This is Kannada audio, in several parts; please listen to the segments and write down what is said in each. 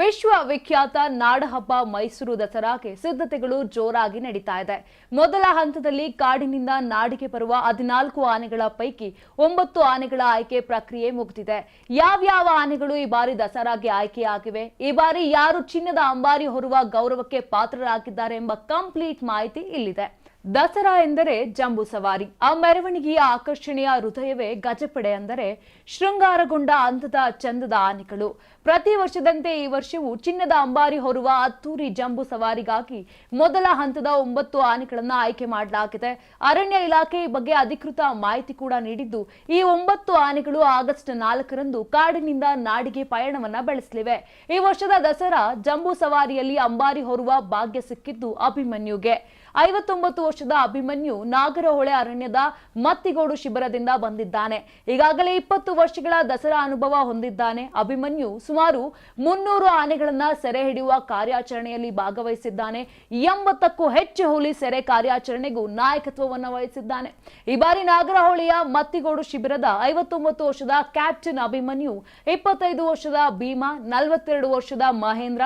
ವಿಶ್ವವಿಖ್ಯಾತ ನಾಡಹಬ್ಬ ಮೈಸೂರು ದಸರಾಗೆ ಸಿದ್ಧತೆಗಳು ಜೋರಾಗಿ ನಡೀತಾ ಇದೆ. ಮೊದಲ ಹಂತದಲ್ಲಿ ಕಾಡಿನಿಂದ ನಾಡಿಗೆ ಬರುವ 14 ಆನೆಗಳ ಪೈಕಿ 9 ಆನೆಗಳ ಆಯ್ಕೆ ಪ್ರಕ್ರಿಯೆ ಮುಗಿದಿದೆ. ಯಾವ್ಯಾವ ಆನೆಗಳು ಈ ಬಾರಿ ದಸರಾಗೆ ಆಯ್ಕೆಯಾಗಿವೆ, ಈ ಬಾರಿ ಯಾರು ಚಿನ್ನದ ಅಂಬಾರಿ ಹೊರುವ ಗೌರವಕ್ಕೆ ಪಾತ್ರರಾಗಿದ್ದಾರೆ ಎಂಬ ಕಂಪ್ಲೀಟ್ ಮಾಹಿತಿ ಇಲ್ಲಿದೆ. ದಸರಾ ಎಂದರೆ ಜಂಬೂ ಸವಾರಿ. ಆ ಮೆರವಣಿಗೆಯ ಆಕರ್ಷಣೆಯ ಹೃದಯವೇ ಗಜಪಡೆ ಅಂದರೆ ಶೃಂಗಾರಗೊಂಡ ಅಂದದ ಚಂದದ ಆನೆಗಳು. ಪ್ರತಿ ವರ್ಷದಂತೆ ಈ ವರ್ಷವೂ ಚಿನ್ನದ ಅಂಬಾರಿ ಹೊರುವ ಅದ್ದೂರಿ ಜಂಬೂ ಸವಾರಿಗಾಗಿ ಮೊದಲ ಹಂತದ 9 ಆನೆಗಳನ್ನು ಆಯ್ಕೆ ಮಾಡಲಾಗಿದೆ. ಅರಣ್ಯ ಇಲಾಖೆ ಈ ಬಗ್ಗೆ ಅಧಿಕೃತ ಮಾಹಿತಿ ಕೂಡ ನೀಡಿದ್ದು, ಈ 9 ಆನೆಗಳು ಆಗಸ್ಟ್ 4ರಂದು ಕಾಡಿನಿಂದ ನಾಡಿಗೆ ಪಯಣವನ್ನ ಬೆಳೆಸಲಿವೆ. ಈ ವರ್ಷದ ದಸರಾ ಜಂಬೂ ಸವಾರಿಯಲ್ಲಿ ಅಂಬಾರಿ ಹೊರುವ ಭಾಗ್ಯ ಸಿಕ್ಕಿದ್ದು ಅಭಿಮನ್ಯುಗೆ. 59 ವರ್ಷದ ಅಭಿಮನ್ಯು ನಾಗರಹೊಳೆ ಅರಣ್ಯದ ಮತ್ತಿಗೋಡು ಶಿಬಿರದಿಂದ ಬಂದಿದ್ದಾನೆ. ಈಗಾಗಲೇ 20 ವರ್ಷಗಳ ದಸರಾ ಅನುಭವ ಹೊಂದಿದ್ದಾನೆ. ಅಭಿಮನ್ಯು ಸುಮಾರು 300 ಆನೆಗಳನ್ನ ಸೆರೆ ಹಿಡಿಯುವ ಕಾರ್ಯಾಚರಣೆಯಲ್ಲಿ ಭಾಗವಹಿಸಿದ್ದಾನೆ. 80ಕ್ಕೂ ಹೆಚ್ಚು ಹುಲಿ ಸೆರೆ ಕಾರ್ಯಾಚರಣೆಗೂ ನಾಯಕತ್ವವನ್ನು ವಹಿಸಿದ್ದಾನೆ. ಈ ಬಾರಿ ನಾಗರಹೊಳೆಯ ಮತ್ತಿಗೋಡು ಶಿಬಿರದ 59 ವರ್ಷದ ಕ್ಯಾಪ್ಟನ್ ಅಭಿಮನ್ಯು, 25 ವರ್ಷದ ಭೀಮಾ, 42 ವರ್ಷದ ಮಹೇಂದ್ರ,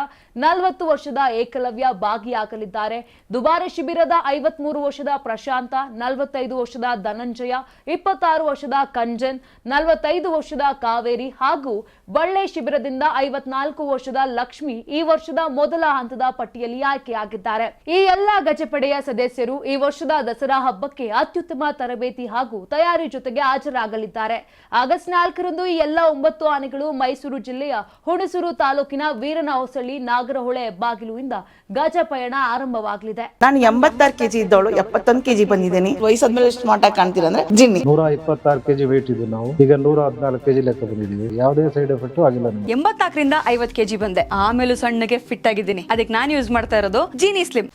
40 ವರ್ಷದ ಏಕಲವ್ಯ ಭಾಗಿಯಾಗಲಿದ್ದಾರೆ. ದುಬಾರೆ ಶಿಬಿರದ 53 ವರ್ಷದ ಪ್ರಶಾಂತ, 45 ವರ್ಷದ ಧನಂಜಯ, 26 ವರ್ಷದ ಕಂಜನ್, 45 ವರ್ಷದ ಕಾವೇರಿ ಹಾಗೂ ಬಳ್ಳೆ ಶಿಬಿರದಿಂದ 54 ವರ್ಷದ ಲಕ್ಷ್ಮಿ ಈ ವರ್ಷದ ಮೊದಲ ಹಂತದ ಪಟ್ಟಿಯಲ್ಲಿ ಆಯ್ಕೆಯಾಗಿದ್ದಾರೆ. ಈ ಎಲ್ಲಾ ಗಜಪಡೆಯ ಸದಸ್ಯರು ಈ ವರ್ಷದ ದಸರಾ ಹಬ್ಬಕ್ಕೆ ಅತ್ಯುತ್ತಮ ತರಬೇತಿ ಹಾಗೂ ತಯಾರಿ ಜೊತೆಗೆ ಹಾಜರಾಗಲಿದ್ದಾರೆ. ಆಗಸ್ಟ್ 4ರಂದು ಈ ಎಲ್ಲ 9 ಆನೆಗಳು ಮೈಸೂರು ಜಿಲ್ಲೆಯ ಹುಣಸೂರು ತಾಲೂಕಿನ ವೀರನಹೊಸಳ್ಳಿ ನಾಗರಹೊಳೆ ಹೆಬ್ಬಾಗಿಲುವಿಂದ ಗಜ ಪಯಣ ಆರಂಭವಾಗಲಿದೆ. ನಾನು 86 ಕೆಜಿ ಇದ್ದವಳು 71 ಕೆಜಿ ಬಂದಿದ್ದೇನೆ. ವಯಸ್ಸಾದ್ಮೇಲೆ ಸ್ಮಾರ್ಟ್ ಆಗಿ ಕಾಣ್ತೀರಾ ಅಂದ್ರೆ ಜಿನ್ನಿ. 126 ಕೆಜಿ ವೇಟ್ ಇದೆ. ನಾವು ಈಗ 114 ಕೆಜಿ ಲೆಕ್ಕ ಬಂದಿದ್ದೀವಿ. ಯಾವುದೇ ಸೈಡ್ ಎಫೆಕ್ಟ್ ಆಗಿಲ್ಲ. 84ರಿಂದ 50 ಕೆಜಿ ಬಂದೆ. ಆಮೇಲೆ ಸಣ್ಣಗೆ ಫಿಟ್ ಆಗಿದ್ದೀನಿ. ಅದಕ್ಕೆ ನಾನು ಯೂಸ್ ಮಾಡ್ತಾ ಇರೋದು ಜೀನಿ ಸ್ಲಿಮ್.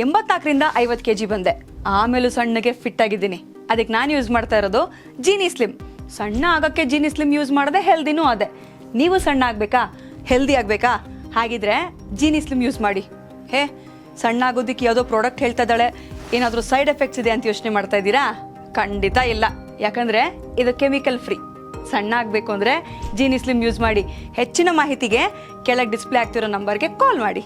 84ರಿಂದ 50 ಕೆಜಿ ಬಂದೆ. ಆಮೇಲೆ ಸಣ್ಣಗೆ ಫಿಟ್ ಆಗಿದ್ದೀನಿ. ಅದಕ್ಕೆ ನಾನು ಯೂಸ್ ಮಾಡ್ತಾ ಇರೋದು ಜೀನಿ ಸ್ಲಿಮ್. ಸಣ್ಣ ಆಗಕ್ಕೆ ಜೀನಿ ಸ್ಲಿಮ್ ಯೂಸ್ ಮಾಡದೆ ಹೆಲ್ದಿನೂ ಅದೇ. ನೀವು ಸಣ್ಣ ಆಗ್ಬೇಕಾ, ಹೆಲ್ದಿ ಆಗ್ಬೇಕಾ? ಹಾಗಿದ್ರೆ ಜೀನಿ ಸ್ಲಿಮ್ ಯೂಸ್ ಮಾಡಿ. ಸಣ್ಣ ಆಗೋದಕ್ಕೆ ಯಾವುದೋ ಪ್ರಾಡಕ್ಟ್ ಹೇಳ್ತಾ ಇದ್ದಾಳೆ, ಏನಾದರೂ ಸೈಡ್ ಎಫೆಕ್ಟ್ಸ್ ಇದೆ ಅಂತ ಯೋಚನೆ ಮಾಡ್ತಾ ಇದ್ದೀರಾ? ಖಂಡಿತ ಇಲ್ಲ. ಯಾಕಂದ್ರೆ ಇದು ಕೆಮಿಕಲ್ ಫ್ರೀ. ಸಣ್ಣ ಆಗಬೇಕು ಅಂದರೆ ಜೀನಿ ಸ್ಲಿಮ್ ಯೂಸ್ ಮಾಡಿ. ಹೆಚ್ಚಿನ ಮಾಹಿತಿಗೆ ಕೆಳಗೆ ಡಿಸ್ಪ್ಲೇ ಆಗ್ತಿರೋ ನಂಬರ್ಗೆ ಕಾಲ್ ಮಾಡಿ.